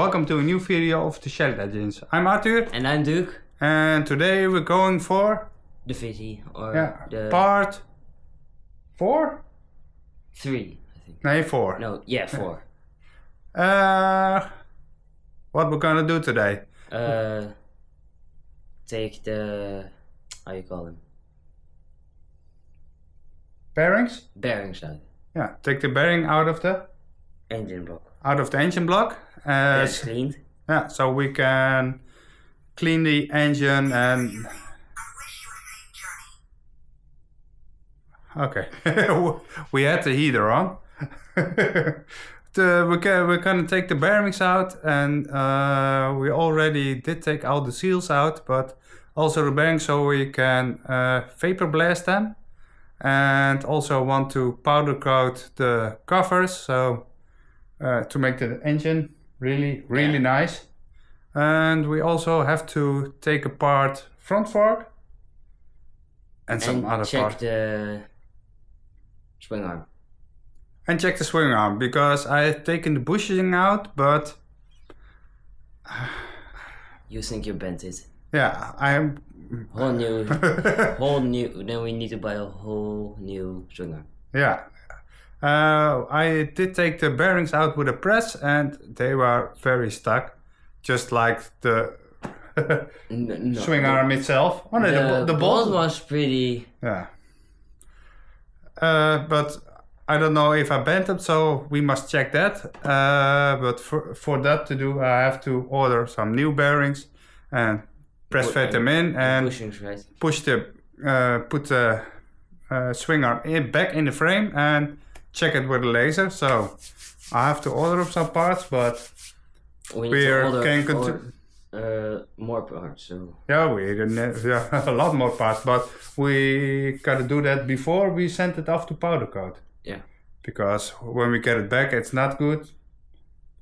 welcome to a new video of the Shed Legends. I'm Arthur. And I'm Duke. And today we're going for... The Fizzy, or the... part... 4? 3, I think. No, 4. No, yeah, 4. What we're gonna do today? Take the... how you call them? Bearings? Bearings out. Yeah, take the bearing out of the... Engine block. Out of the engine block. That's cleaned. Yeah, so we can clean the engine and... Okay, we had the heater on. We're gonna take the bearings out, and we already did take all the seals out, but also the bearings, so we can vapor blast them, and also want to powder coat the covers, so to make the engine really nice. And we also have to take apart front fork and some other parts. Check the swing arm. And check the swing arm, because I have taken the bushing out, but... You think you bent it. Yeah, I'm... Whole new, then we need to buy a whole new swing arm. Yeah. I did take the bearings out with a press, and they were very stuck. Just like the swing arm itself. Oh, no, the bolt was pretty... Yeah. But I don't know if I bent it, so we must check that. But for that to do, I have to order some new bearings and press fit them in and push the put the swing arm back in the frame and check it with a laser. So I have to order some parts, but we can more parts. So yeah, a lot more parts, but we gotta do that before we send it off to powder coat. Yeah. Because when we get it back, it's not good.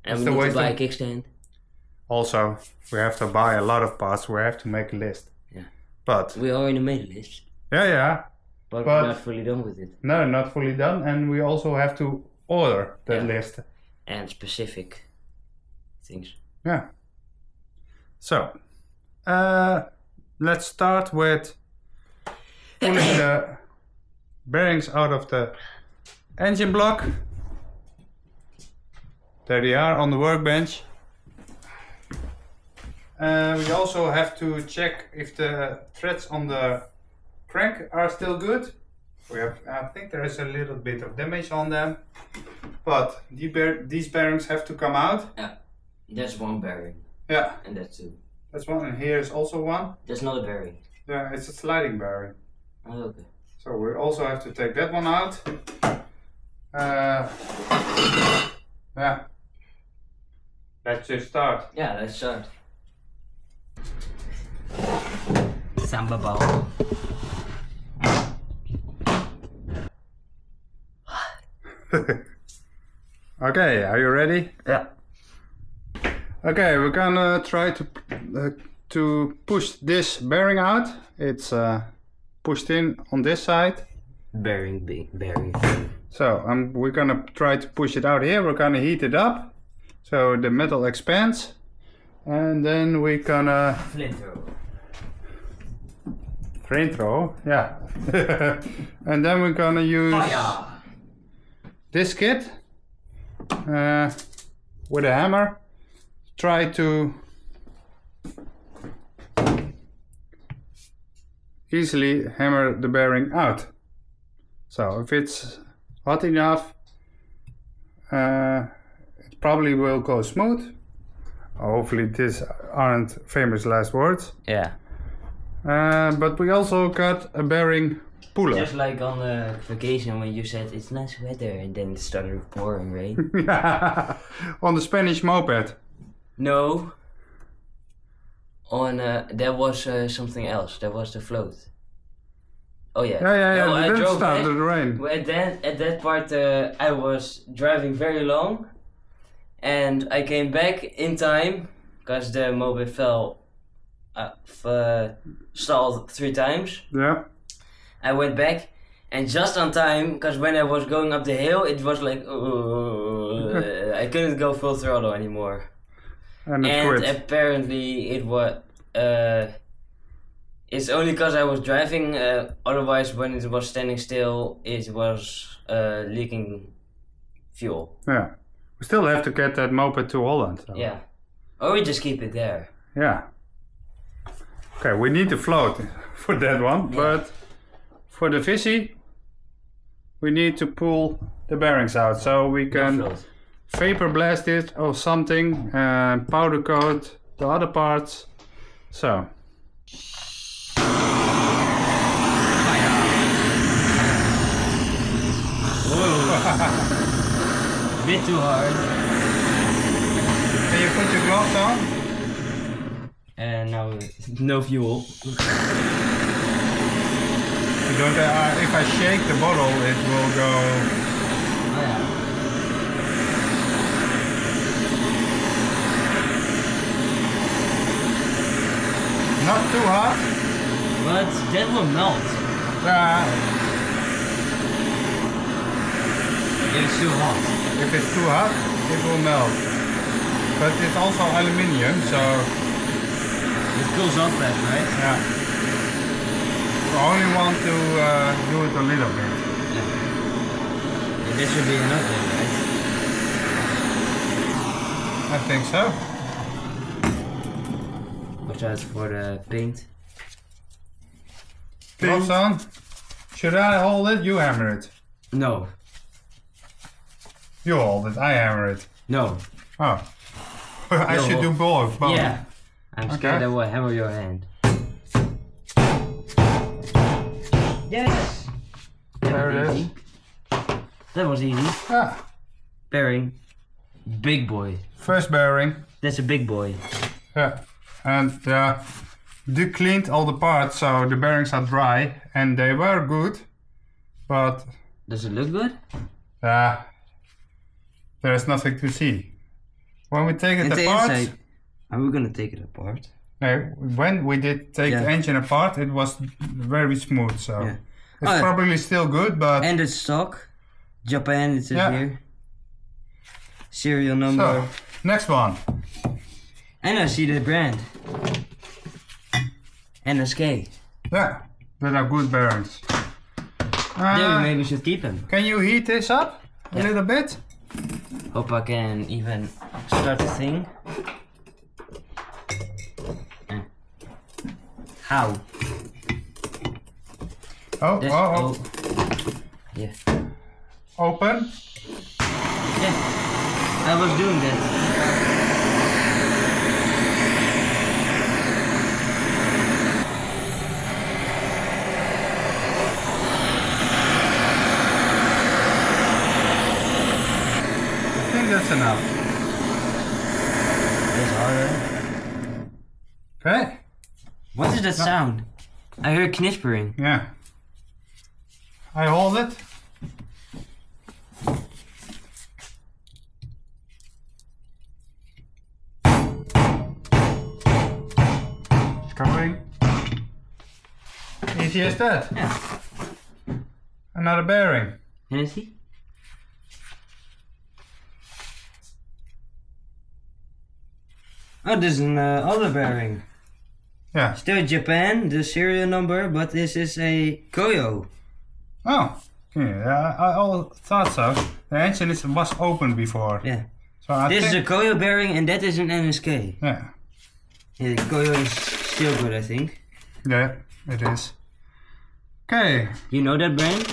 And we need to buy a kickstand. Also, we have to buy a lot of parts. We have to make a list. Yeah. But we already made a list. Yeah. But we're not fully done with it. No, not fully done. And we also have to order that list. And specific things. Yeah. So, let's start with pulling the bearings out of the engine block. There they are on the workbench. We also have to check if the threads on the crank are still good. I think there is a little bit of damage on them, but these bearings have to come out. Yeah, that's one bearing. Yeah. And that's 2. That's one, and here is also one. That's not a bearing. Yeah, it's a sliding bearing. Oh, okay. So we also have to take that one out. Yeah. Let's just start. Yeah, let's start. Samba ball. Okay, are you ready? Yeah. Okay, we're gonna try to push this bearing out. It's pushed in on this side. Bearing. So we're gonna try to push it out here. We're gonna heat it up so the metal expands, and then we're gonna flint throw. Yeah. And then we're gonna use this kit with a hammer. Try to easily hammer the bearing out. So if it's hot enough, it probably will go smooth. Hopefully these aren't famous last words. Yeah. But we also got a bearing puller. Just like on vacation when you said it's nice weather and then it started pouring rain. Yeah, on the Spanish moped. No. On there was something else. There was the float. Oh yeah. Yeah. No, I drove back. The rain. At that part, I was driving very long, and I came back in time because the moped stalled 3 times. Yeah. I went back, and just on time, because when I was going up the hill, it was like I couldn't go full throttle anymore. And it And quit. apparently it was. It's only because I was driving. Otherwise, when it was standing still, it was leaking fuel. Yeah. We still have to get that moped to Holland. So. Yeah. Or we just keep it there. Yeah. Okay, we need to float for that one, but for the Fizzy, we need to pull the bearings out so we can vapor blast it or something and powder coat the other parts. So. Bit too hard. Can you put your gloves on? And now no fuel. You don't, if I shake the bottle, it will go. Oh, yeah. Not too hot. But that will melt. If it's too hot. If it's too hot, it will melt. But it's also aluminium, so It cools off fast, right? yeah. I only want to do it a little bit. Yeah. This should be enough then, right? I think so. Watch out for the paint. Gloves on. Should I hold it? You hammer it. No. You hold it. I hammer it. No. Oh. I should do both. Yeah. I'm scared Okay. I will hammer your hand. Yes! There it is. That was easy. Yeah. Bearing. Big boy. First bearing. That's a big boy. Yeah. And they cleaned all the parts so the bearings are dry and they were good. But Does it look good? there's nothing to see. When we take it And the apart, inside. Are we gonna take it apart? when we did take the engine apart, it was very smooth. So Yeah. it's probably still good, but And it's stock. Japan, it says Yeah. here. Serial number. so next one. And I see the brand. NSK. Yeah, that are good bearings. There we maybe should keep them. Can you heat this up a little bit? Hope I can even start the thing. How? Oh, This- oh. Yeah. Open. Yeah. I was doing that. I think that's enough. It's harder. Okay. What is that sound? I hear knispering. Yeah. I hold it. It's coming. Easy as that. Yeah. Another bearing. Can you see? Oh, this is an other bearing. Yeah. Still Japan, the serial number, but this is a Koyo. Oh. Yeah, I all thought so. The engine was open before. Yeah. So I This think, is a Koyo bearing and that is an NSK. yeah. Yeah, the Koyo is still good, I think. Yeah, it is. Okay. You know that brand?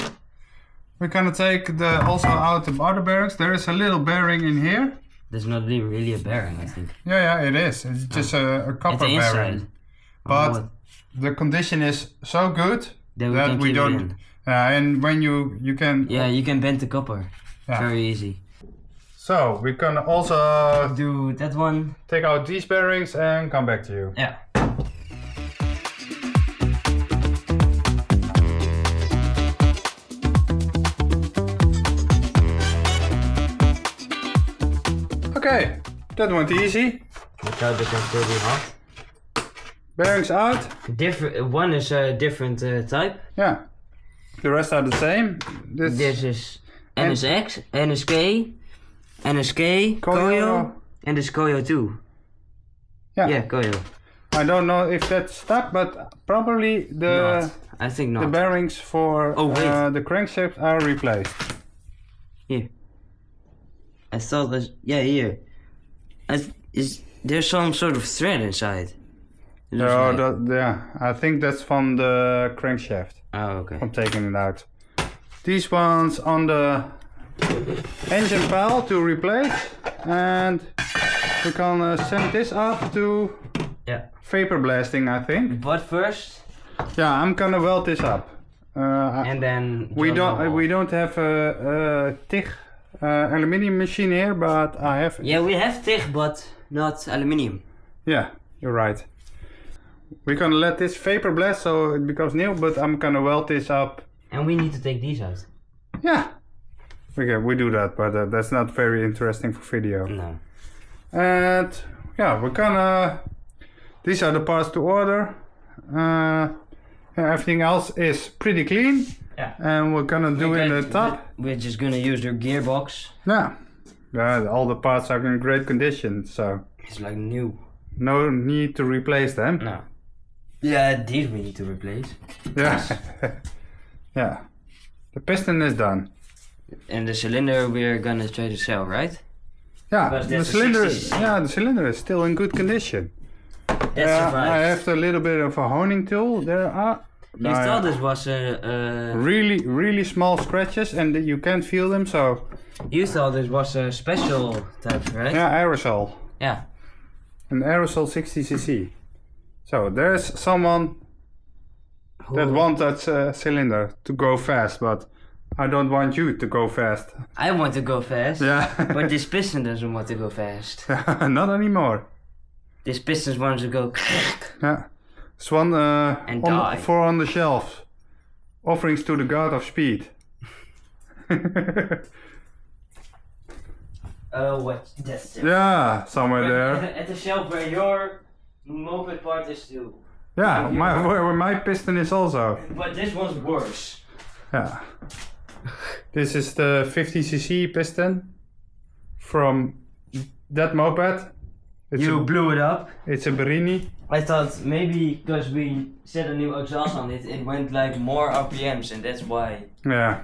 We're gonna take the also out the other bearings. There is a little bearing in here. That's not really a bearing, I think. Yeah, it is. It's just a copper At the bearing. inside. But the condition is so good Then we that can we keep it don't. in. And when you can. Yeah, you can bend the copper. Yeah. Very easy. So we can also Do that one. take out these bearings and come back to you. Yeah. Okay, that went easy. Look out, they can still be hot. Bearings out. One is a different type. Yeah. The rest are the same. This is NSX, NSK, NSK, Koyo, and this Koyo 2. Yeah, go ahead. I don't know if that's stuck, but probably Not. I think not. the bearings for the crankshaft are replaced. Here. I thought that. Yeah, here. There's some sort of thread inside. No, yeah, I think that's from the crankshaft. Oh, okay. I'm taking it out. These ones on the engine pile to replace, and we can send this up to vapor blasting, I think. But first. Yeah, I'm gonna weld this up. And then we don't have a TIG aluminium machine here, but I have. Yeah, we have TIG, but not aluminium. Yeah, you're right. We're gonna let this vapor blast so it becomes new, but I'm gonna weld this up. And we need to take these out. Yeah, we do that, but that's not very interesting for video. No. And yeah, we're gonna. These are the parts to order. Everything else is pretty clean. Yeah. And we're gonna do in the top. We're just gonna use their gearbox. Yeah. All the parts are in great condition, so. It's like new. No need to replace them. No. Yeah, these we need to replace. Yeah. Yeah. The piston is done. And the cylinder we're gonna try to sell, right? Yeah, the cylinder. The cylinder is still in good condition. That's I have a little bit of a honing tool. There are. You thought this was a really small scratches, and you can't feel them. So. You thought this was a special type, right? Yeah, aerosol. Yeah. An aerosol 60cc. So there's someone that wants that cylinder to go fast, but I don't want you to go fast. I want to go fast. Yeah. But this piston doesn't want to go fast. Not anymore. This piston wants to go. Yeah. It's one on the shelf. Offerings to the god of speed. What? That's it. Yeah, somewhere there. At the shelf where your moped part is too. Yeah, where my piston is also. But this one's worse. Yeah. This is the 50cc piston from that moped. You blew it up. It's a Berini. I thought maybe because we set a new exhaust on it, it went like more RPMs, and that's why. Yeah.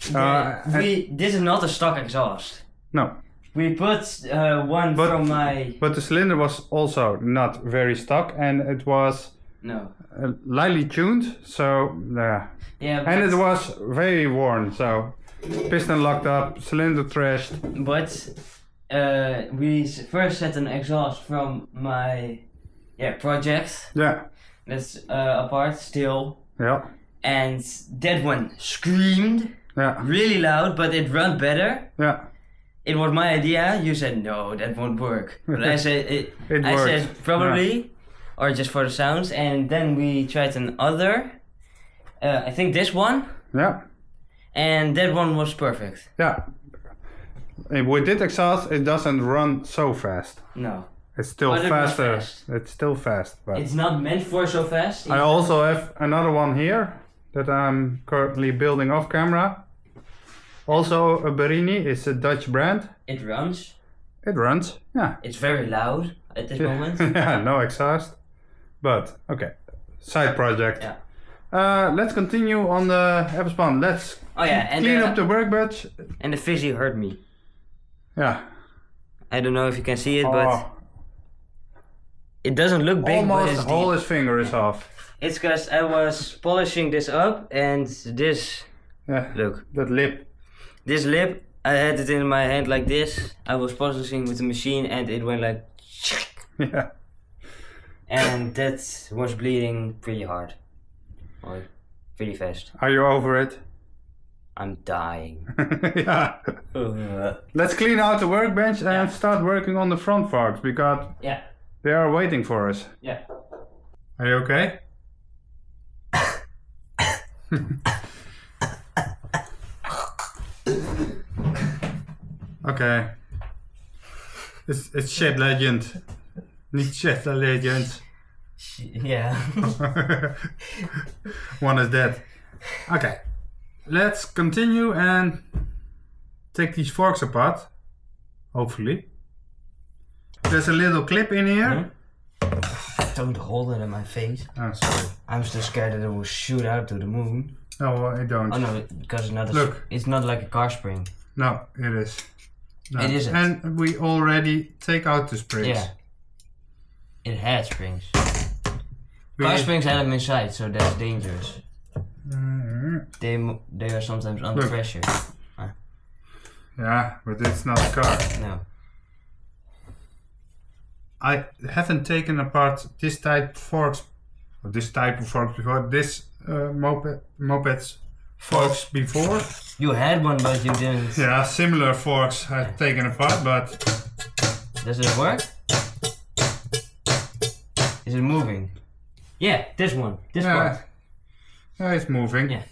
This is not a stock exhaust. No. We put one from my. But the cylinder was also not very stock, and it was lightly tuned. So yeah. Yeah. And it was very worn. So piston locked up, cylinder trashed. But we first set an exhaust from my project. Yeah. That's apart still. Yeah. And that one screamed. Yeah. Really loud, but it ran better. Yeah. It was my idea. You said no, that won't work. But I said it. I said probably, or just for the sounds. And then we tried another. I think this one. Yeah. And that one was perfect. Yeah. With this exhaust, it doesn't run so fast. No. It's still faster. It's still fast. But it's not meant for so fast. I also have another one here that I'm currently building off camera. Also a Berini. It's a Dutch brand. It runs. It runs. Yeah. It's very loud at this moment. Yeah. No exhaust. But okay. Side project. Yeah. Let's continue on the FS1. Let's clean up the workbench. And the Fizzy hurt me. Yeah. I don't know if you can see it, but it doesn't look big. Almost all his finger is off. It's because I was polishing this up, and this. Yeah. Look. That lip. This lip, I had it in my hand like this. I was polishing with the machine, and it went like. Yeah. And that was bleeding pretty hard. Or pretty fast. Are you over it? I'm dying. Yeah. Let's clean out the workbench and start working on the front forks because they are waiting for us. Yeah. Are you okay? Okay. It's Shed Legend. Niet Shed Legend. Yeah. One is dead. Okay. Let's continue and take these forks apart. Hopefully. There's a little clip in here. Don't hold it in my face. Oh, sorry. I'm still scared that it will shoot out to the moon. No, I don't. Oh no, because it's not a Look. It's not like a car spring. No, it is. No. It isn't. And we already take out the springs. Yeah. It had springs. Car springs had them inside, so that's dangerous. They are sometimes under pressure. Yeah, but it's not a car. No. I haven't taken apart this type of forks before. This moped's forks before. You had one, but you didn't. Yeah, similar forks I've taken apart, but Does it work? Is it moving? Yeah, this one. This part. Yeah, it's moving. Yeah.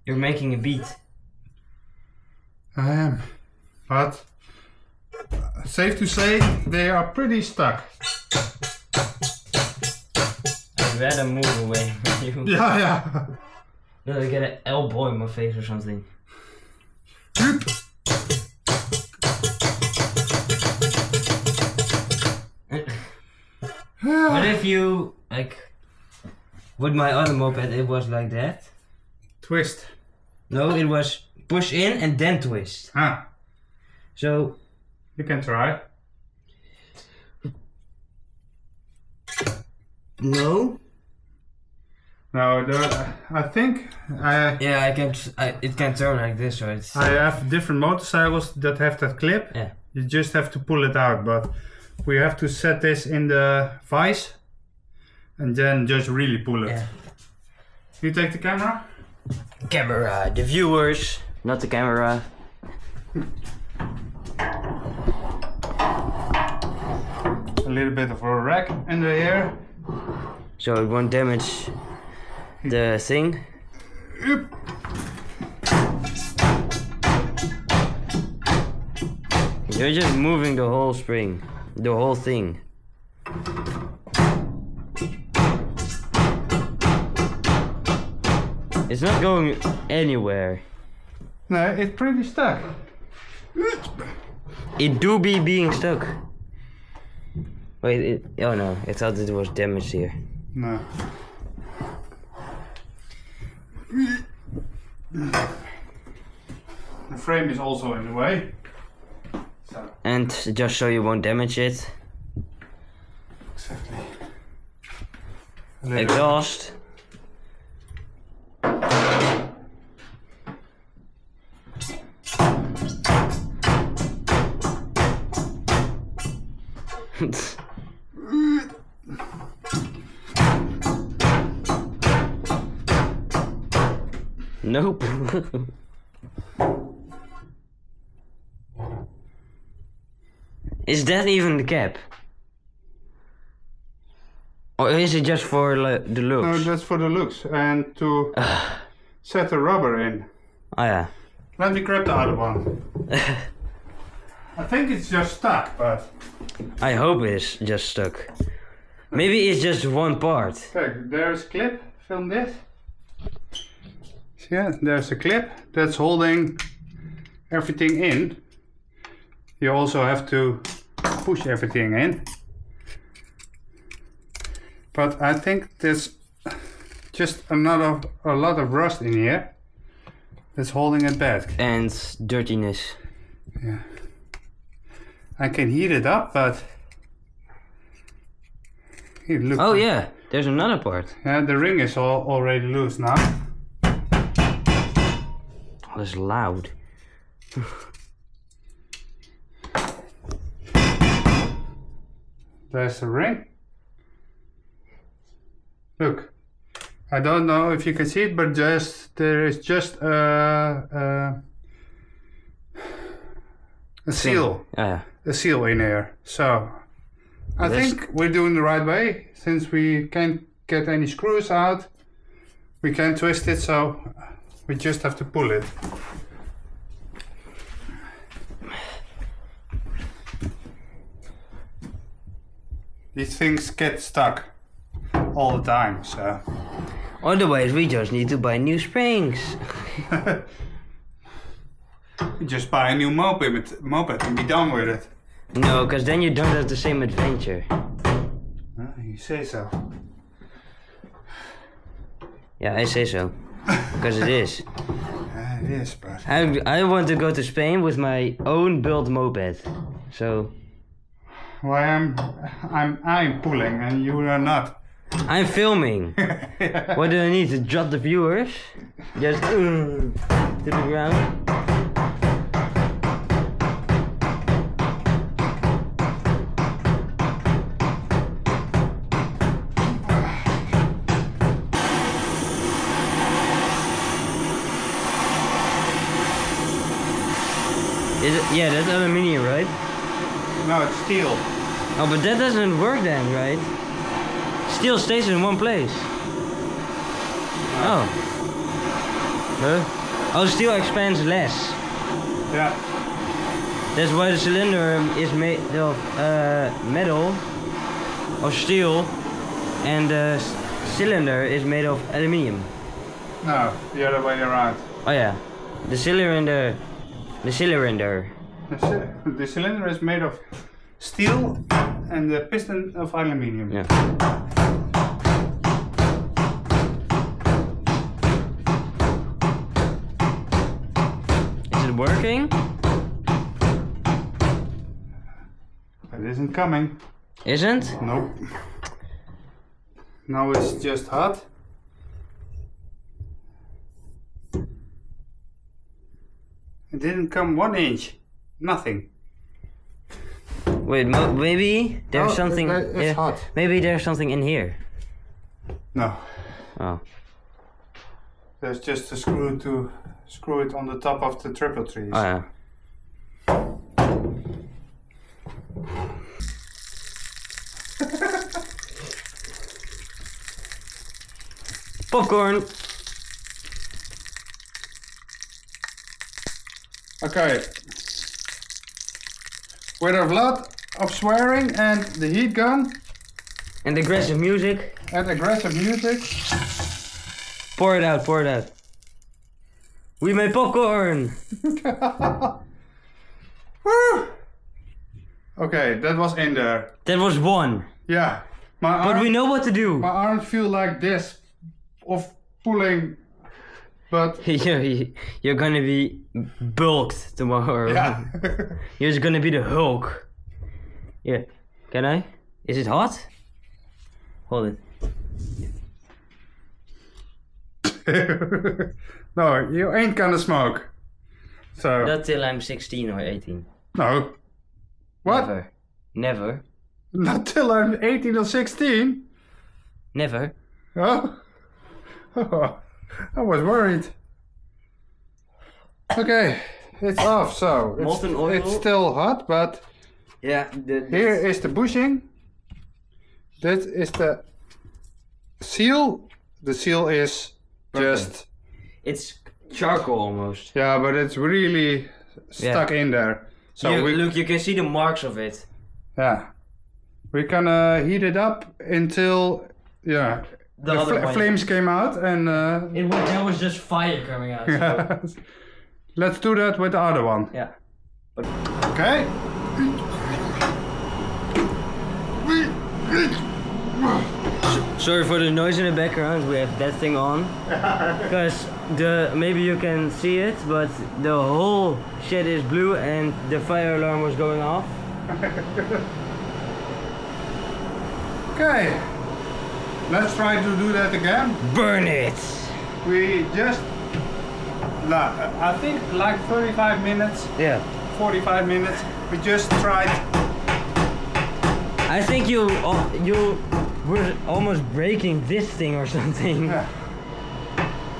You're making a beat. I am, but safe to say they are pretty stuck. I'd rather move away from you. Yeah. No, I get an elbow in my face or something. What if you, like, with my other moped it was like that? Twist. No, it was push in and then twist. Ah. So You can try. no. No, I think Yeah, it can turn like this, so it's. I have different motorcycles that have that clip. Yeah. You just have to pull it out, but we have to set this in the vise and then just really pull it. Yeah. You take the camera? Camera, the viewers, not the camera. A little bit of a rack in the air. So it won't damage the thing. You're just moving the whole spring, the whole thing. It's not going anywhere. No, it's pretty stuck. It do be being stuck. Wait, oh no, I thought it was damaged here. No. The frame is also in the way. So. And just so you won't damage it. Exactly. Exhaust. Nope. Is that even the cap? Or is it just for the looks? No, that's for the looks and to set the rubber in. Oh yeah. Let me grab the other one. I think it's just stuck, but... I hope it's just stuck. Maybe it's just one part. Okay, there's a clip. Film this. Yeah, there's a clip that's holding everything in. You also have to push everything in. But I think there's just a lot of rust in here that's holding it back. And dirtiness. Yeah. I can heat it up, but here, look. Oh yeah, there's another part. Yeah, the ring is already loose now. Oh, that's loud. There's the ring. Look, I don't know if you can see it, but there is just a seal. Yeah. A seal in here. So I think we're doing the right way. Since we can't get any screws out, we can't twist it, so we just have to pull it. These things get stuck. all the time. So Otherwise, we just need to buy new springs. you just buy a new moped and be done with it. No, because then you don't have the same adventure. You say so. Yeah, I say so. Because it is. It is, but I want to go to Spain with my own built moped. So why I'm pulling and you are not. I'm filming. Yeah. What do I need to drop the viewers? Just to the ground. Is it, yeah, that's aluminium, right? No, it's steel. Oh, but that doesn't work then, right? Steel stays in one place. Oh. Huh? Oh, steel expands less. Yeah. That's why the cylinder is made of metal or steel, and the cylinder is made of aluminium. No, the other way around. Oh yeah, the cylinder. The cylinder is made of steel and the piston of aluminium. Yeah. Is it working? It isn't coming. Isn't? Nope. Now it's just hot. It didn't come 1 inch. Nothing. Wait, maybe there's something. It's hot. Maybe there's something in here. No. Oh. There's just a screw to screw it on the top of the triple trees. Oh yeah. Popcorn. Okay. With a lot of swearing and the heat gun And aggressive music. and aggressive music. Pour it out, pour it out. We made popcorn! Woo! Okay, that was in there. That was one. Yeah. But we know what to do. My arms feel like this of pulling, but You're gonna be bulked tomorrow. yeah. You're just gonna be the Hulk. Yeah. Can I? Is it hot? Hold it. No, you ain't gonna smoke. So Not till I'm 16 or 18. no. What? Never. Never. Not till I'm 18 or 16. Never. Oh. I was worried. Okay, it's off. So Molten oil. it's still hot, but Yeah. here is the bushing. That is the seal. The seal is just It's charcoal almost. yeah, but it's really stuck in there. So Look, you can see the marks of it. yeah, we're gonna heat it up until yeah The other one. flames came out and There was just fire coming out. yeah. Let's do that with the other one. Yeah. Okay. Sorry for the noise in the background. We have that thing on because maybe you can see it, but the whole shed is blue and the fire alarm was going off. Okay. Let's try to do that again. Burn it! We just I think like 35 minutes, Yeah. 45 minutes. We just tried. I think you were almost breaking this thing or something. Yeah.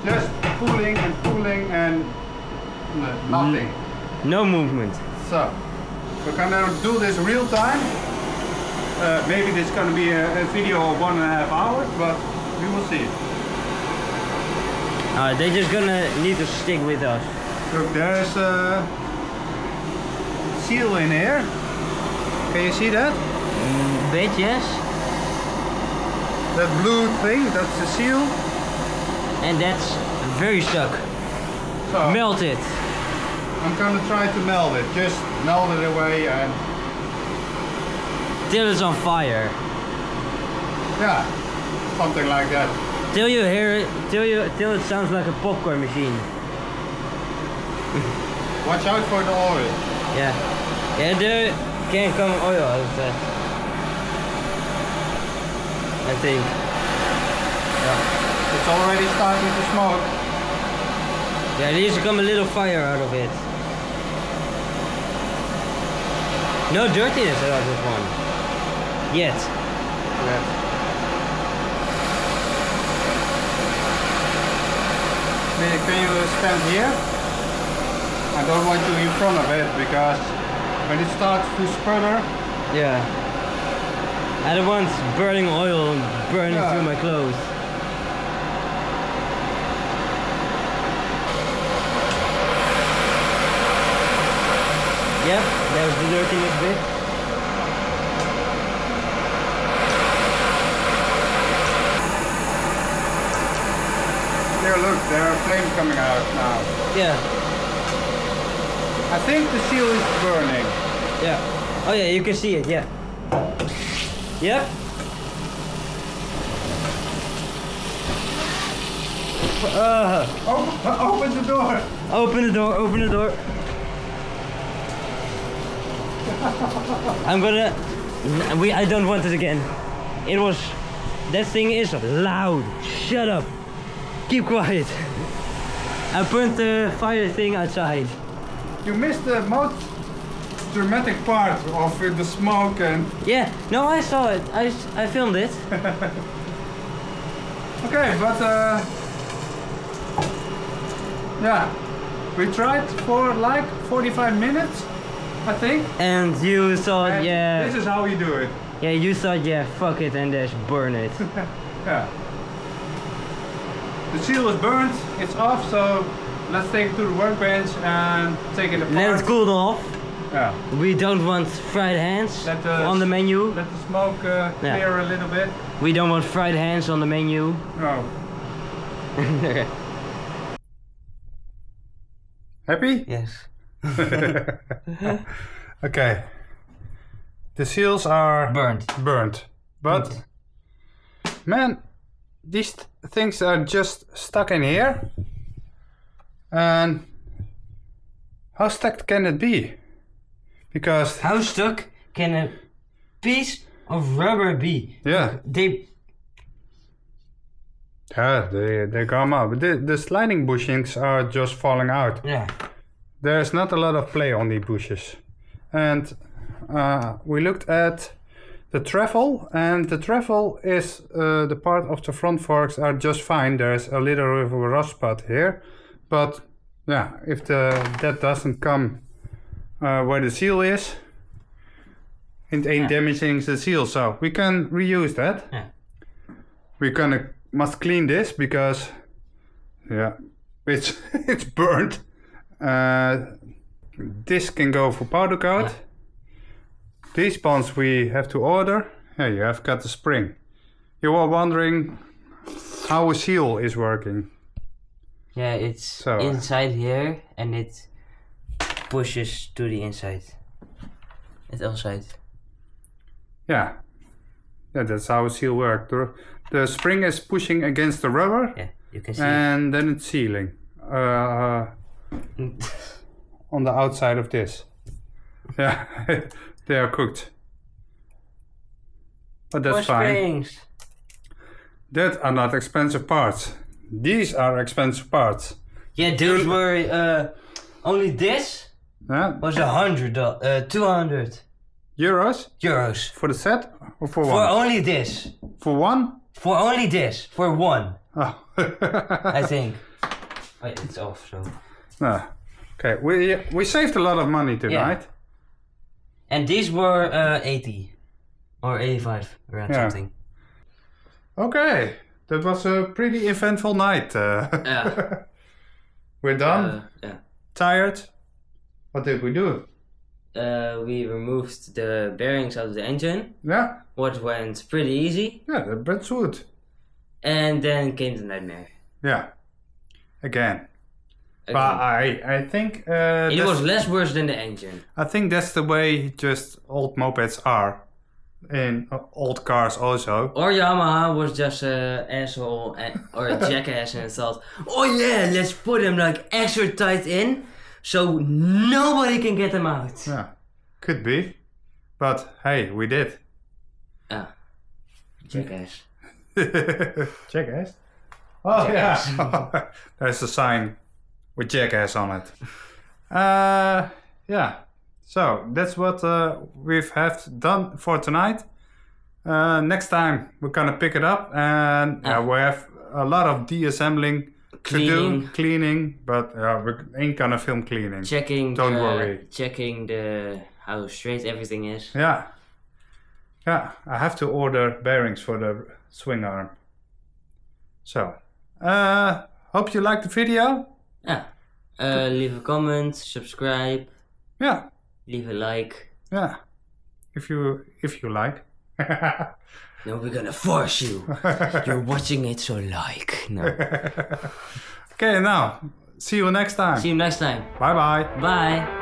Just pulling and nothing. No movement. So we're gonna do this real time. Maybe this is gonna be a video of 1.5 hours, but we will see. They're just gonna need to stick with us. Look, there's a seal in here. Can you see that? Bit, yes. That blue thing, that's the seal. And that's very stuck. So Melt it. I'm gonna try to melt it. Just melt it away and Till it's on fire. yeah, something like that. Till you hear it, till it sounds like a popcorn machine. Watch out for the oil. Yeah. Yeah, there can come oil out of that. I think. It's already starting to smoke. Yeah, there needs to come a little fire out of it. No dirtiness out of this one. Yet. Yes. Can you stand here? I don't want you in front of it because when it starts to sputter. Yeah. I don't want burning oil burning Yeah. through my clothes. Yep, that was the dirtiness bit. There, look, there are flames coming out now. Yeah, I think the seal is burning. yeah. Oh yeah, you can see it, yeah. Yep. Open the door. Open the door, open the door. I'm gonna... I don't want it again. It was... That thing is loud. Shut up. Keep quiet. I put the fire thing outside. You missed the most dramatic part of the smoke and... Yeah, no, I saw it. I filmed it. Okay, but yeah, we tried for like 45 minutes, I think. And you thought, And yeah... this is how we do it. Yeah, you thought, yeah, fuck it and just burn it. Yeah. The seal is burnt, it's off, so let's take it to the workbench and take it apart. Let it cool off. Yeah. We don't want fried hands Let the on the menu. Let the smoke clear a little bit. We don't want fried hands on the menu. No. Happy? Yes. Okay. The seals are burnt. But man, these things are just stuck in here. And how stuck can it be? Because How stuck can a piece of rubber be? yeah, They they come out. But the sliding bushings are just falling out. yeah. There's not a lot of play on the bushes. And we looked at the trefoil, and the trefoil is the part of the front forks are just fine. There's a little bit of a rust spot here, but yeah, if that doesn't come where the seal is, it ain't damaging the seal, so we can reuse that. Yeah. We must clean this because yeah, it's it's burnt. This can go for powder coat. Yeah. These bonds we have to order. Yeah, you have got the spring. You were wondering how a seal is working. Yeah, it's inside here and it pushes to the inside. It's outside. Yeah, that's how a seal works. The spring is pushing against the rubber. Yeah, you can see and then it's sealing on the outside of this. Yeah, they are cooked. But that's fine. Springs. That are not expensive parts. These are expensive parts. Yeah, those were only this Yeah. was 200 Euros euros. for the set or for For one? only this. For one? For only this. For one. Oh. I think. Wait, it's off, so. No. Okay, we saved a lot of money tonight. And these were 80 or 85 around something. Okay, that was a pretty eventful night. Yeah. We're done. Yeah. Tired. What did we do? we removed the bearings out of the engine. Yeah. What went pretty easy. Yeah, that's good. And then came the nightmare. Yeah. Again. But I think it was less worse than the engine. I think that's the way just old mopeds are in old cars also. Or Yamaha was just an asshole or a jackass and thought, oh yeah, let's put them like extra tight in so nobody can get them out. Yeah, could be. But hey, we did. Ah, jackass. Jackass? Oh jackass. Yeah. There's a sign with jackass on it. Yeah. So that's what we've have done for tonight. Next time we're gonna pick it up and we have a lot of deassembling to do, cleaning, but we ain't gonna film cleaning. Don't worry. Checking how straight everything is. Yeah. Yeah, I have to order bearings for the swing arm. So, hope you liked the video. Yeah. Leave a comment, subscribe. Yeah. Leave a like. Yeah. If you like. No, we're gonna force you. You're watching it, so like. No. Okay, now. See you next time. See you next time. Bye bye. Bye.